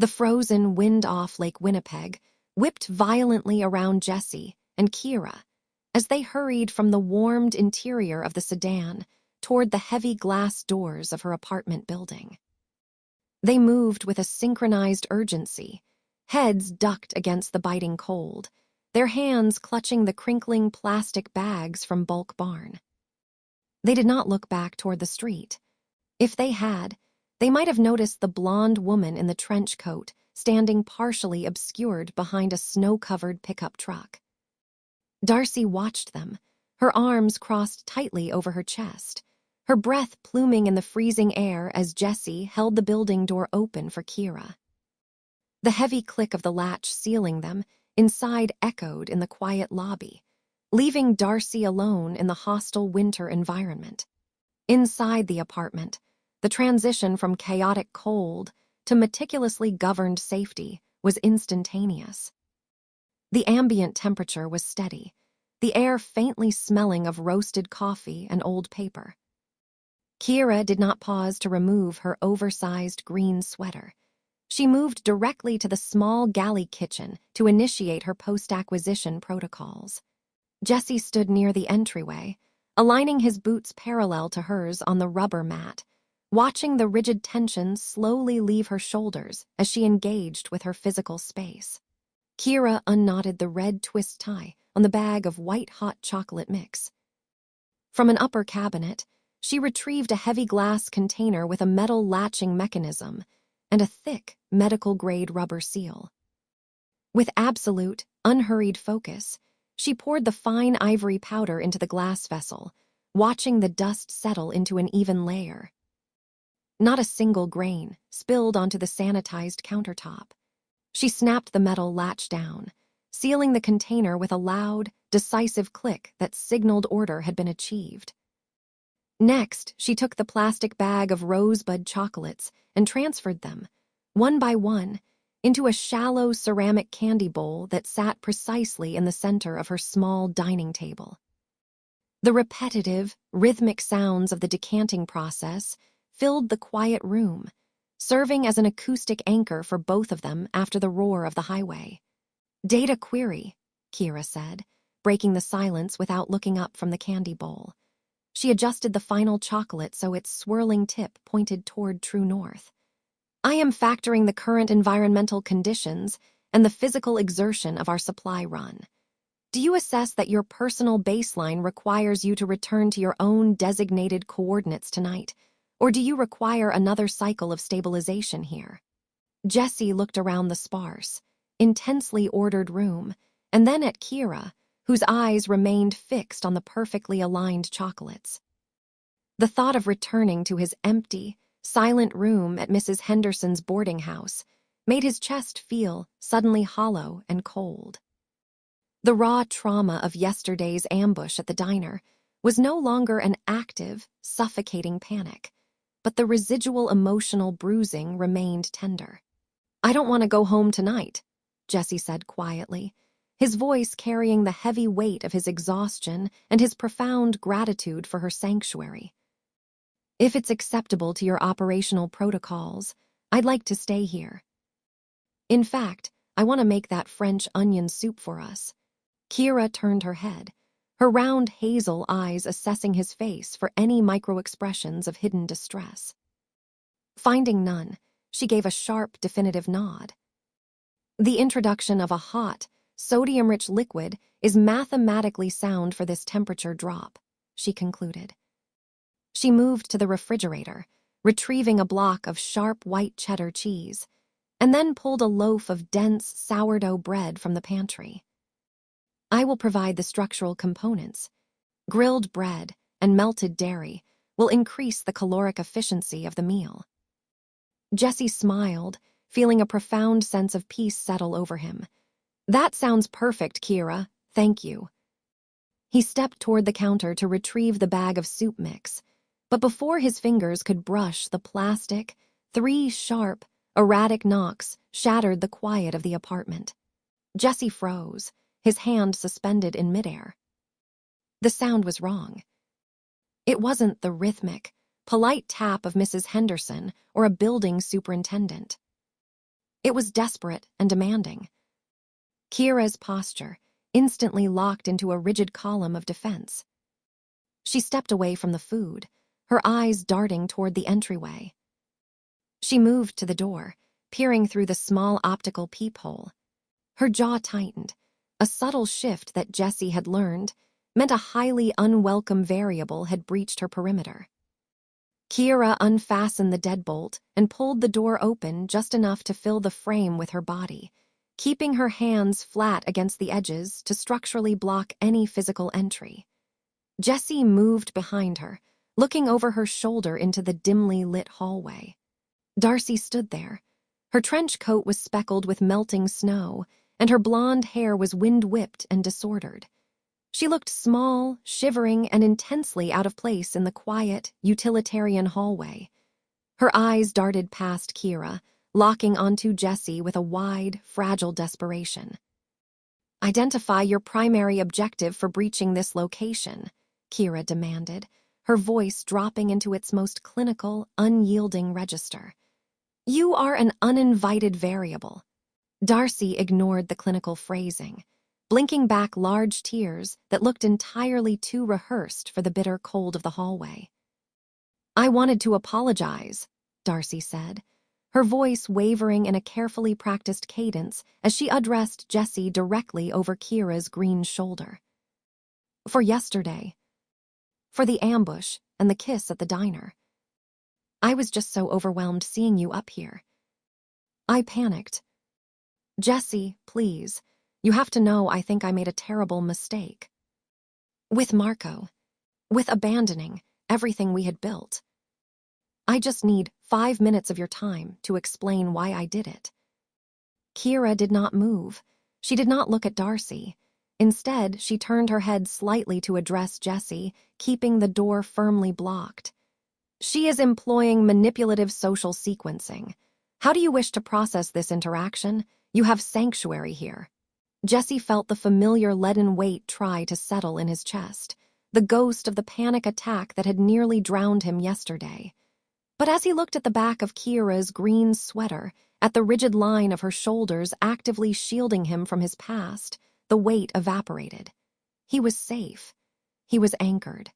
The frozen wind-off Lake Winnipeg whipped violently around Jessie and Kira as they hurried from the warmed interior of the sedan toward the heavy glass doors of her apartment building. They moved with a synchronized urgency, heads ducked against the biting cold, their hands clutching the crinkling plastic bags from Bulk Barn. They did not look back toward the street. If they had, they might have noticed the blonde woman in the trench coat standing partially obscured behind a snow-covered pickup truck. Darcy watched them, her arms crossed tightly over her chest, her breath pluming in the freezing air as Jessie held the building door open for Kira. The heavy click of the latch sealing them inside echoed in the quiet lobby, leaving Darcy alone in the hostile winter environment. Inside the apartment, the transition from chaotic cold to meticulously governed safety was instantaneous. The ambient temperature was steady, the air faintly smelling of roasted coffee and old paper. Kira did not pause to remove her oversized green sweater. She moved directly to the small galley kitchen to initiate her post-acquisition protocols. Jessie stood near the entryway, aligning his boots parallel to hers on the rubber mat, watching the rigid tension slowly leave her shoulders as she engaged with her physical space. Kira unknotted the red twist tie on the bag of white-hot chocolate mix. From an upper cabinet, she retrieved a heavy glass container with a metal latching mechanism and a thick, medical-grade rubber seal. With absolute, unhurried focus, she poured the fine ivory powder into the glass vessel, watching the dust settle into an even layer. Not a single grain spilled onto the sanitized countertop. She snapped the metal latch down, sealing the container with a loud, decisive click that signaled order had been achieved. Next, she took the plastic bag of rosebud chocolates and transferred them, one by one, into a shallow ceramic candy bowl that sat precisely in the center of her small dining table. The repetitive, rhythmic sounds of the decanting process filled the quiet room, serving as an acoustic anchor for both of them after the roar of the highway. "Data query," Kira said, breaking the silence without looking up from the candy bowl. She adjusted the final chocolate so its swirling tip pointed toward true north. "I am factoring the current environmental conditions and the physical exertion of our supply run. Do you assess that your personal baseline requires you to return to your own designated coordinates tonight, or do you require another cycle of stabilization here?" Jessie looked around the sparse, intensely ordered room, and then at Kira, whose eyes remained fixed on the perfectly aligned chocolates. The thought of returning to his empty, silent room at Mrs. Henderson's boarding house made his chest feel suddenly hollow and cold. The raw trauma of yesterday's ambush at the diner was no longer an active, suffocating panic, but the residual emotional bruising remained tender. "I don't want to go home tonight," Jessie said quietly, his voice carrying the heavy weight of his exhaustion and his profound gratitude for her sanctuary. "If it's acceptable to your operational protocols, I'd like to stay here. In fact, I want to make that French onion soup for us." Kira turned her head, her round hazel eyes assessing his face for any micro-expressions of hidden distress. Finding none, she gave a sharp, definitive nod. "The introduction of a hot, sodium-rich liquid is mathematically sound for this temperature drop," she concluded. She moved to the refrigerator, retrieving a block of sharp white cheddar cheese, and then pulled a loaf of dense sourdough bread from the pantry. "I will provide the structural components. Grilled bread and melted dairy will increase the caloric efficiency of the meal." Jessie smiled, feeling a profound sense of peace settle over him. "That sounds perfect, Kira. Thank you." He stepped toward the counter to retrieve the bag of soup mix, but before his fingers could brush the plastic, 3 sharp, erratic knocks shattered the quiet of the apartment. Jessie froze, his hand suspended in midair. The sound was wrong. It wasn't the rhythmic, polite tap of Mrs. Henderson or a building superintendent. It was desperate and demanding. Kira's posture instantly locked into a rigid column of defense. She stepped away from the food, her eyes darting toward the entryway. She moved to the door, peering through the small optical peephole. Her jaw tightened. A subtle shift that Jessie had learned meant a highly unwelcome variable had breached her perimeter. Kira unfastened the deadbolt and pulled the door open just enough to fill the frame with her body, keeping her hands flat against the edges to structurally block any physical entry. Jessie moved behind her, looking over her shoulder into the dimly lit hallway. Darcy stood there. Her trench coat was speckled with melting snow, and her blonde hair was wind-whipped and disordered. She looked small, shivering, and intensely out of place in the quiet, utilitarian hallway. Her eyes darted past Kira, locking onto Jessie with a wide, fragile desperation. "Identify your primary objective for breaching this location," Kira demanded, her voice dropping into its most clinical, unyielding register. "You are an uninvited variable." Darcy ignored the clinical phrasing, blinking back large tears that looked entirely too rehearsed for the bitter cold of the hallway. "I wanted to apologize," Darcy said, her voice wavering in a carefully practiced cadence as she addressed Jessie directly over Kira's green shoulder. "For yesterday. For the ambush and the kiss at the diner. I was just so overwhelmed seeing you up here. I panicked. Jessie, please, you have to know I think I made a terrible mistake. With Marco. With abandoning everything we had built. I just need 5 minutes of your time to explain why I did it." Kira did not move. She did not look at Darcy. Instead, she turned her head slightly to address Jessie, keeping the door firmly blocked. "She is employing manipulative social sequencing. How do you wish to process this interaction? You have sanctuary here." Jessie felt the familiar leaden weight try to settle in his chest, the ghost of the panic attack that had nearly drowned him yesterday. But as he looked at the back of Kira's green sweater, at the rigid line of her shoulders actively shielding him from his past, the weight evaporated. He was safe. He was anchored.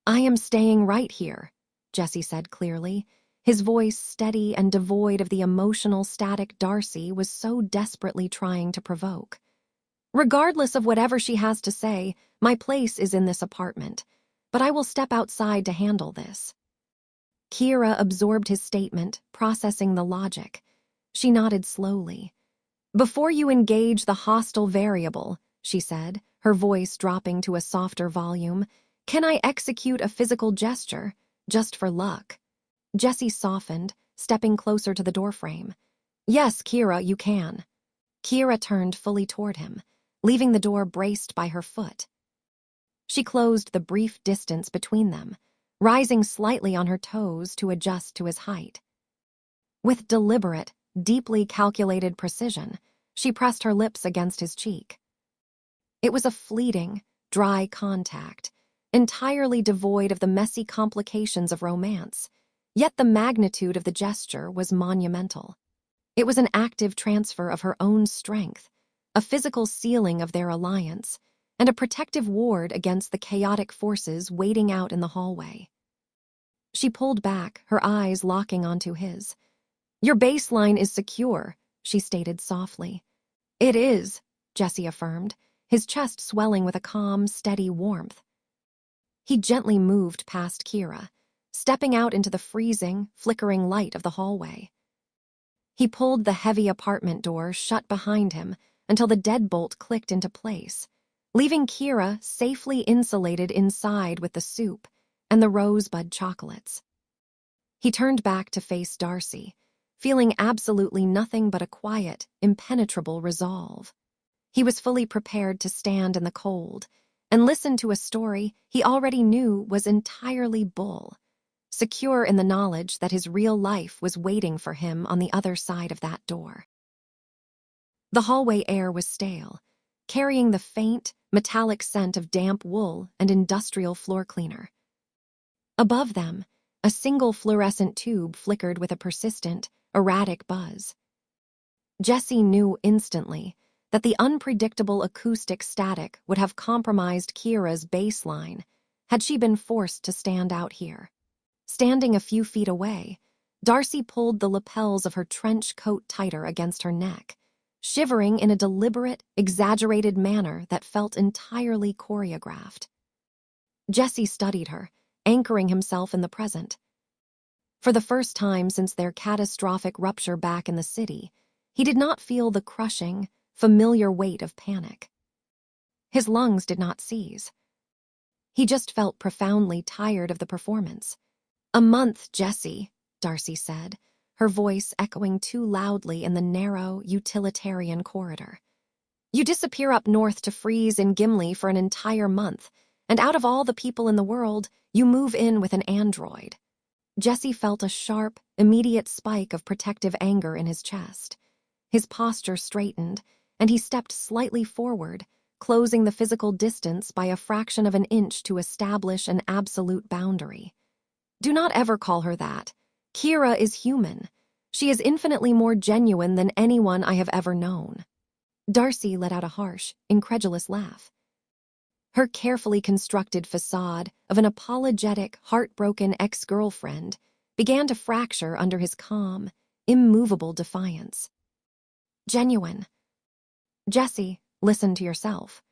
"I am staying right here," Jessie said clearly, his voice steady and devoid of the emotional static Darcy was so desperately trying to provoke. "Regardless of whatever she has to say, my place is in this apartment, but I will step outside to handle this." Kira absorbed his statement, processing the logic. She nodded slowly. "Before you engage the hostile variable," she said, her voice dropping to a softer volume, "can I execute a physical gesture, just for luck?" Jessie softened, stepping closer to the doorframe. "Yes, Kira, you can." Kira turned fully toward him, leaving the door braced by her foot. She closed the brief distance between them, rising slightly on her toes to adjust to his height. With deliberate, deeply calculated precision, she pressed her lips against his cheek. It was a fleeting, dry contact, entirely devoid of the messy complications of romance, yet the magnitude of the gesture was monumental. It was an active transfer of her own strength, a physical sealing of their alliance, and a protective ward against the chaotic forces waiting out in the hallway. She pulled back, her eyes locking onto his. "Your baseline is secure," she stated softly. "It is," Jessie affirmed, his chest swelling with a calm, steady warmth. He gently moved past Kira, stepping out into the freezing, flickering light of the hallway. He pulled the heavy apartment door shut behind him until the deadbolt clicked into place, leaving Kira safely insulated inside with the soup and the rosebud chocolates. He turned back to face Darcy, feeling absolutely nothing but a quiet, impenetrable resolve. He was fully prepared to stand in the cold and listen to a story he already knew was entirely bull, secure in the knowledge that his real life was waiting for him on the other side of that door. The hallway air was stale, carrying the faint, metallic scent of damp wool and industrial floor cleaner. Above them, a single fluorescent tube flickered with a persistent, erratic buzz. Jessie knew instantly that the unpredictable acoustic static would have compromised Kira's baseline had she been forced to stand out here. Standing a few feet away, Darcy pulled the lapels of her trench coat tighter against her neck, shivering in a deliberate, exaggerated manner that felt entirely choreographed. Jessie studied her, anchoring himself in the present. For the first time since their catastrophic rupture back in the city, he did not feel the crushing, familiar weight of panic. His lungs did not seize. He just felt profoundly tired of the performance. "A month, Jessie," Darcy said, her voice echoing too loudly in the narrow, utilitarian corridor. "You disappear up north to freeze in Gimli for an entire month, and out of all the people in the world, you move in with an android." Jessie felt a sharp, immediate spike of protective anger in his chest. His posture straightened, and he stepped slightly forward, closing the physical distance by a fraction of an inch to establish an absolute boundary. "Do not ever call her that. Kira is human. She is infinitely more genuine than anyone I have ever known." Darcy let out a harsh, incredulous laugh. Her carefully constructed facade of an apologetic, heartbroken ex-girlfriend began to fracture under his calm, immovable defiance. "Genuine. Jessie, listen to yourself.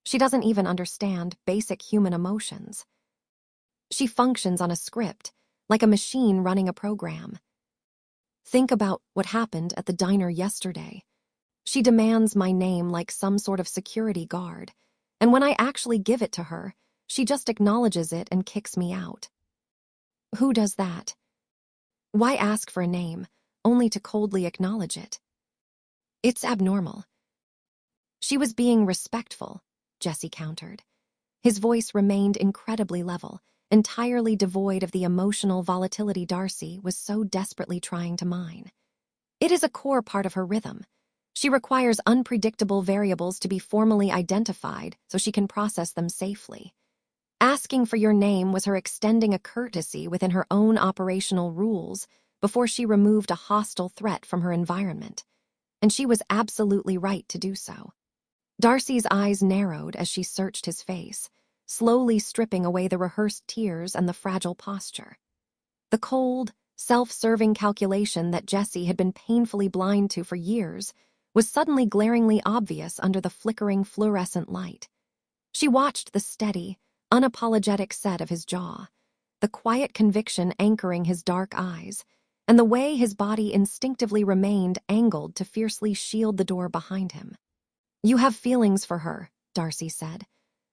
She doesn't even understand basic human emotions. She functions on a script, like a machine running a program. Think about what happened at the diner yesterday. She demands my name like some sort of security guard, and when I actually give it to her, she just acknowledges it and kicks me out. Who does that? Why ask for a name, only to coldly acknowledge it? It's abnormal." "She was being respectful," Jessie countered. His voice remained incredibly level, entirely devoid of the emotional volatility Darcy was so desperately trying to mine. "It is a core part of her rhythm. She requires unpredictable variables to be formally identified so she can process them safely. Asking for your name was her extending a courtesy within her own operational rules before she removed a hostile threat from her environment. And she was absolutely right to do so." Darcy's eyes narrowed as she searched his face, slowly stripping away the rehearsed tears and the fragile posture. The cold, self-serving calculation that Jessie had been painfully blind to for years was suddenly glaringly obvious under the flickering fluorescent light. She watched the steady, unapologetic set of his jaw, the quiet conviction anchoring his dark eyes, and the way his body instinctively remained angled to fiercely shield the door behind him. "You have feelings for her," Darcy said.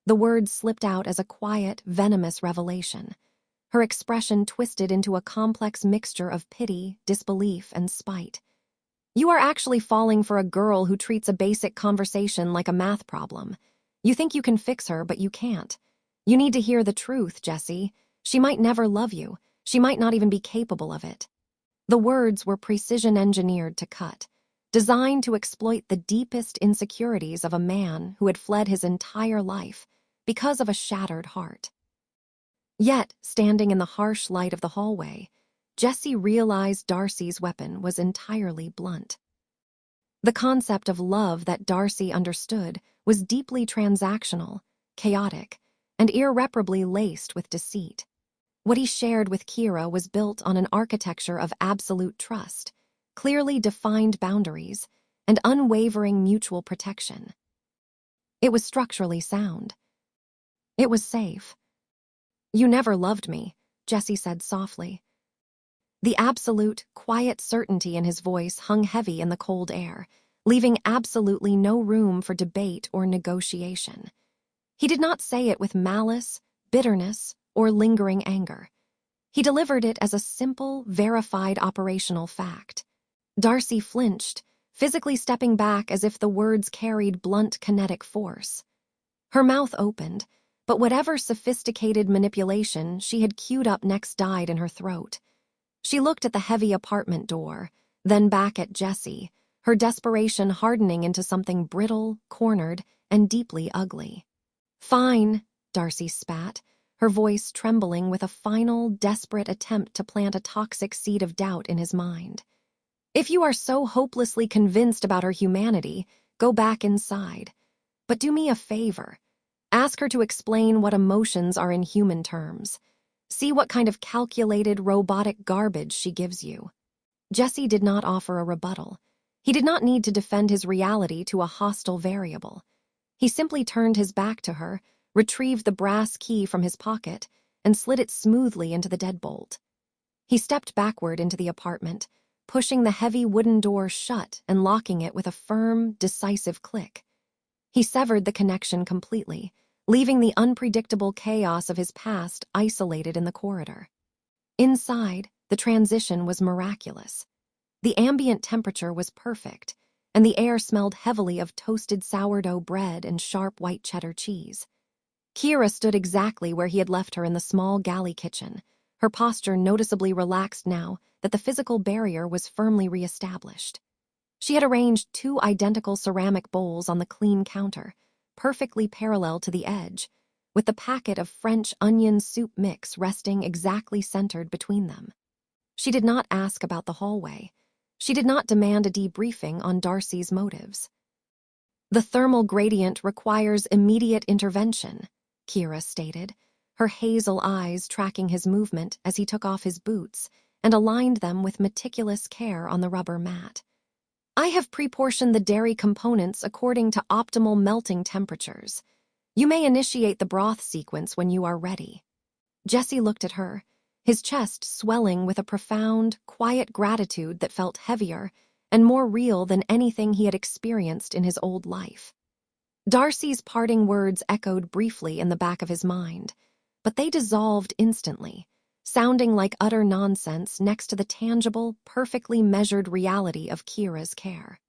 The words slipped out as a quiet, venomous revelation. Her expression twisted into a complex mixture of pity, disbelief, and spite. "You are actually falling for a girl who treats a basic conversation like a math problem. You think you can fix her, but you can't. You need to hear the truth, Jessie. She might never love you. She might not even be capable of it." The words were precision-engineered to cut, designed to exploit the deepest insecurities of a man who had fled his entire life because of a shattered heart. Yet, standing in the harsh light of the hallway, Jessie realized Darcy's weapon was entirely blunt. The concept of love that Darcy understood was deeply transactional, chaotic, and irreparably laced with deceit. What he shared with Kira was built on an architecture of absolute trust, clearly defined boundaries, and unwavering mutual protection. It was structurally sound. It was safe. "You never loved me," Jessie said softly. The absolute, quiet certainty in his voice hung heavy in the cold air, leaving absolutely no room for debate or negotiation. He did not say it with malice, bitterness, or lingering anger. He delivered it as a simple, verified operational fact. Darcy flinched, physically stepping back as if the words carried blunt kinetic force. Her mouth opened, but whatever sophisticated manipulation she had queued up next died in her throat. She looked at the heavy apartment door, then back at Jessie, her desperation hardening into something brittle, cornered, and deeply ugly. "Fine," Darcy spat, her voice trembling with a final, desperate attempt to plant a toxic seed of doubt in his mind. If you are so hopelessly convinced about her humanity, go back inside. But do me a favor. Ask her to explain what emotions are in human terms. See what kind of calculated, robotic garbage she gives you. Jessie did not offer a rebuttal. He did not need to defend his reality to a hostile variable. He simply turned his back to her, retrieved the brass key from his pocket, and slid it smoothly into the deadbolt. He stepped backward into the apartment, pushing the heavy wooden door shut and locking it with a firm, decisive click. He severed the connection completely, leaving the unpredictable chaos of his past isolated in the corridor. Inside, the transition was miraculous. The ambient temperature was perfect, and the air smelled heavily of toasted sourdough bread and sharp white cheddar cheese. Kira stood exactly where he had left her in the small galley kitchen, her posture noticeably relaxed now that the physical barrier was firmly reestablished. She had arranged 2 identical ceramic bowls on the clean counter, perfectly parallel to the edge, with the packet of French onion soup mix resting exactly centered between them. She did not ask about the hallway. She did not demand a debriefing on Darcy's motives. "The thermal gradient requires immediate intervention," Kira stated, her hazel eyes tracking his movement as he took off his boots and aligned them with meticulous care on the rubber mat. "I have pre-portioned the dairy components according to optimal melting temperatures. You may initiate the broth sequence when you are ready." Jessie looked at her, his chest swelling with a profound, quiet gratitude that felt heavier and more real than anything he had experienced in his old life. Darcy's parting words echoed briefly in the back of his mind, but they dissolved instantly, sounding like utter nonsense next to the tangible, perfectly measured reality of Kira's care.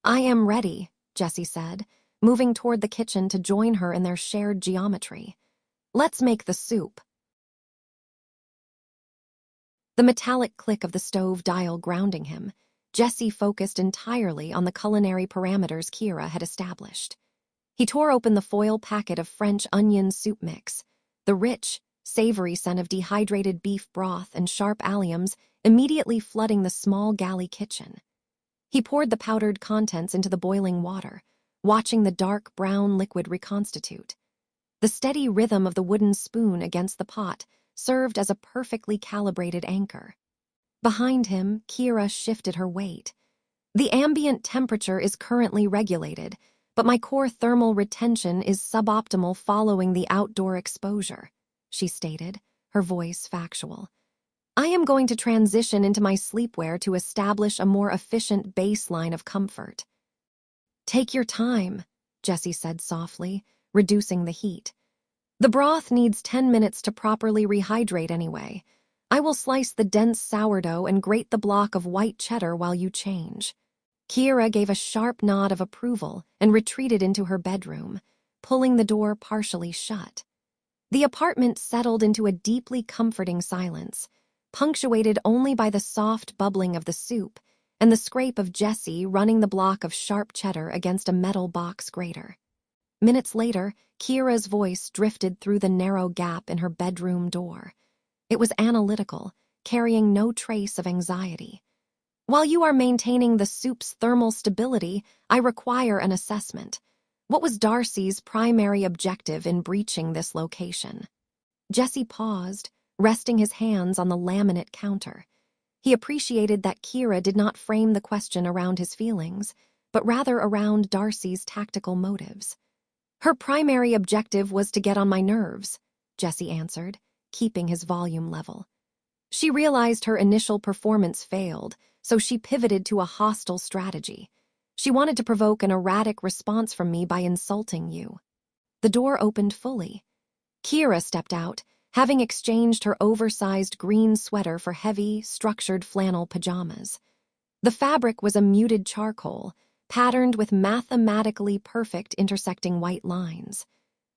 "I am ready," Jessie said, moving toward the kitchen to join her in their shared geometry. "Let's make the soup." The metallic click of the stove dial grounding him, Jessie focused entirely on the culinary parameters Kira had established. He tore open the foil packet of French onion soup mix, the rich, savory scent of dehydrated beef broth and sharp alliums immediately flooding the small galley kitchen. He poured the powdered contents into the boiling water, watching the dark brown liquid reconstitute. The steady rhythm of the wooden spoon against the pot served as a perfectly calibrated anchor. Behind him, Kira shifted her weight. "The ambient temperature is currently regulated, but my core thermal retention is suboptimal following the outdoor exposure," she stated, her voice factual. "I am going to transition into my sleepwear to establish a more efficient baseline of comfort." "Take your time," Jessie said softly, reducing the heat. "The broth needs 10 minutes to properly rehydrate anyway. I will slice the dense sourdough and grate the block of white cheddar while you change." Kira gave a sharp nod of approval and retreated into her bedroom, pulling the door partially shut. The apartment settled into a deeply comforting silence, punctuated only by the soft bubbling of the soup and the scrape of Jessie running the block of sharp cheddar against a metal box grater. Minutes later, Kira's voice drifted through the narrow gap in her bedroom door. It was analytical, carrying no trace of anxiety. "While you are maintaining the soup's thermal stability, I require an assessment. What was Darcy's primary objective in breaching this location?" Jessie paused, resting his hands on the laminate counter. He appreciated that Kira did not frame the question around his feelings, but rather around Darcy's tactical motives. "Her primary objective was to get on my nerves," Jessie answered, keeping his volume level. "She realized her initial performance failed, so she pivoted to a hostile strategy. She wanted to provoke an erratic response from me by insulting you." The door opened fully. Kira stepped out, having exchanged her oversized green sweater for heavy, structured flannel pajamas. The fabric was a muted charcoal, patterned with mathematically perfect intersecting white lines.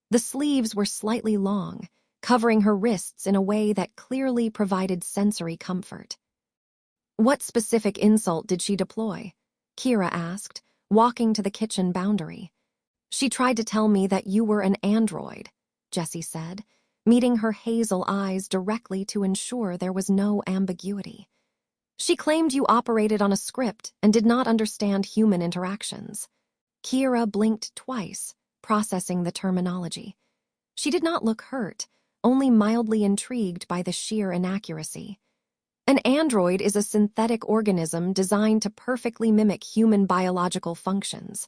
The sleeves were slightly long, covering her wrists in a way that clearly provided sensory comfort. "What specific insult did she deploy?" Kira asked, walking to the kitchen boundary. "She tried to tell me that you were an android," Jessie said, meeting her hazel eyes directly to ensure there was no ambiguity. She claimed you operated on a script and did not understand human interactions. Kira blinked twice, processing the terminology. She did not look hurt, only mildly intrigued by the sheer inaccuracy. An android is a synthetic organism designed to perfectly mimic human biological functions.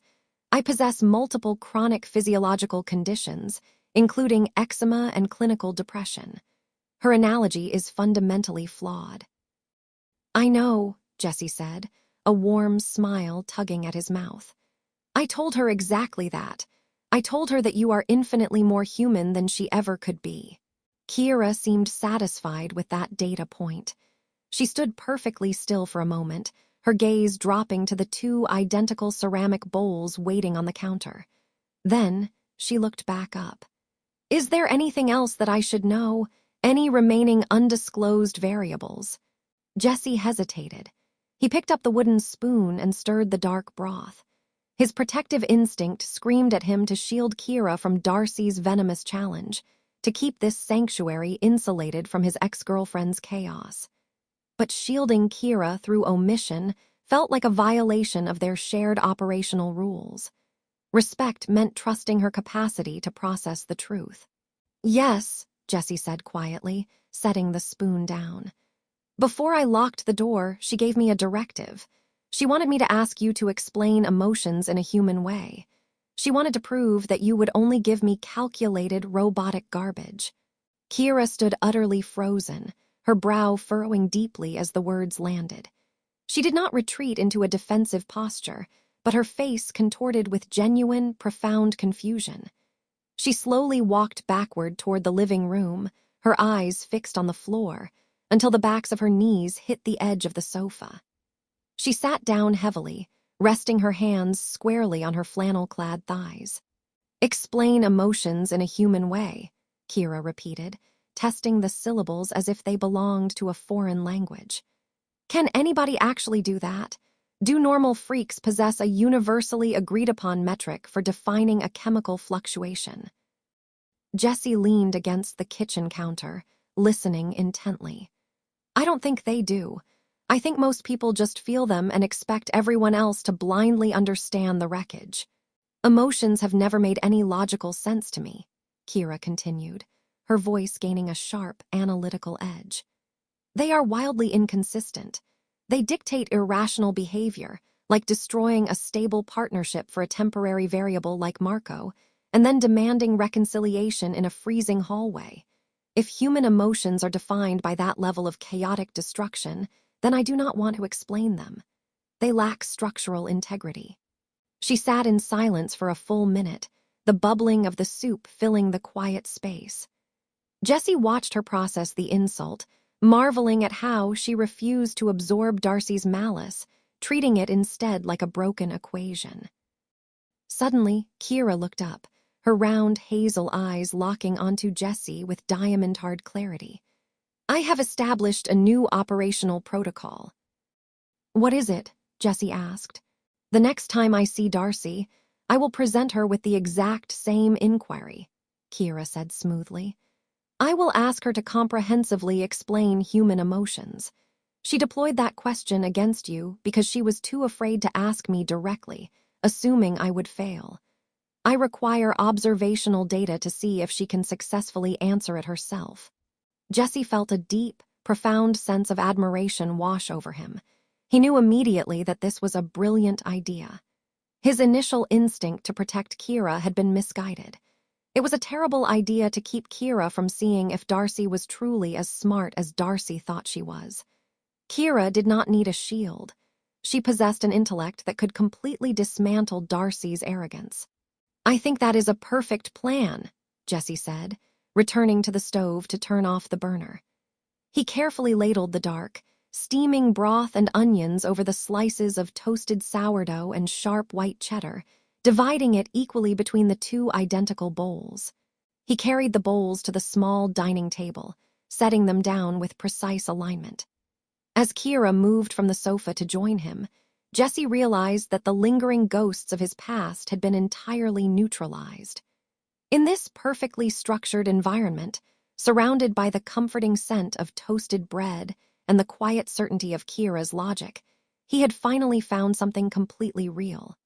I possess multiple chronic physiological conditions, including eczema and clinical depression. Her analogy is fundamentally flawed. I know, Jessie said, a warm smile tugging at his mouth. I told her exactly that. I told her that you are infinitely more human than she ever could be. Kira seemed satisfied with that data point. She stood perfectly still for a moment, her gaze dropping to the two identical ceramic bowls waiting on the counter. Then, she looked back up. Is there anything else that I should know? Any remaining undisclosed variables? Jessie hesitated. He picked up the wooden spoon and stirred the dark broth. His protective instinct screamed at him to shield Kira from Darcy's venomous challenge, to keep this sanctuary insulated from his ex-girlfriend's chaos. But shielding Kira through omission felt like a violation of their shared operational rules. Respect meant trusting her capacity to process the truth. Yes, Jessie said quietly, setting the spoon down. Before I locked the door, she gave me a directive. She wanted me to ask you to explain emotions in a human way. She wanted to prove that you would only give me calculated, robotic garbage. Kira stood utterly frozen, her brow furrowing deeply as the words landed. She did not retreat into a defensive posture, but her face contorted with genuine, profound confusion. She slowly walked backward toward the living room, her eyes fixed on the floor, until the backs of her knees hit the edge of the sofa. She sat down heavily, resting her hands squarely on her flannel-clad thighs. Explain emotions in a human way, Kira repeated, testing the syllables as if they belonged to a foreign language. Can anybody actually do that? Do normal freaks possess a universally agreed-upon metric for defining a chemical fluctuation? Jessie leaned against the kitchen counter, listening intently. I don't think they do. I think most people just feel them and expect everyone else to blindly understand the wreckage. Emotions have never made any logical sense to me, Kira continued, her voice gaining a sharp, analytical edge. They are wildly inconsistent. They dictate irrational behavior, like destroying a stable partnership for a temporary variable like Marco, and then demanding reconciliation in a freezing hallway. If human emotions are defined by that level of chaotic destruction, then I do not want to explain them. They lack structural integrity. She sat in silence for a full minute, the bubbling of the soup filling the quiet space. Jessie watched her process the insult, marveling at how she refused to absorb Darcy's malice, treating it instead like a broken equation. Suddenly, Kira looked up, her round hazel eyes locking onto Jessie with diamond-hard clarity. I have established a new operational protocol. What is it? Jessie asked. The next time I see Darcy, I will present her with the exact same inquiry, Kira said smoothly. I will ask her to comprehensively explain human emotions. She deployed that question against you because she was too afraid to ask me directly, assuming I would fail. I require observational data to see if she can successfully answer it herself. Jessie felt a deep, profound sense of admiration wash over him. He knew immediately that this was a brilliant idea. His initial instinct to protect Kira had been misguided. It was a terrible idea to keep Kira from seeing if Darcy was truly as smart as Darcy thought she was. Kira did not need a shield. She possessed an intellect that could completely dismantle Darcy's arrogance. I think that is a perfect plan, Jessie said, returning to the stove to turn off the burner. He carefully ladled the dark, steaming broth and onions over the slices of toasted sourdough and sharp white cheddar, dividing it equally between the two identical bowls. He carried the bowls to the small dining table, setting them down with precise alignment. As Kira moved from the sofa to join him, Jessie realized that the lingering ghosts of his past had been entirely neutralized. In this perfectly structured environment, surrounded by the comforting scent of toasted bread and the quiet certainty of Kira's logic. He had finally found something completely real.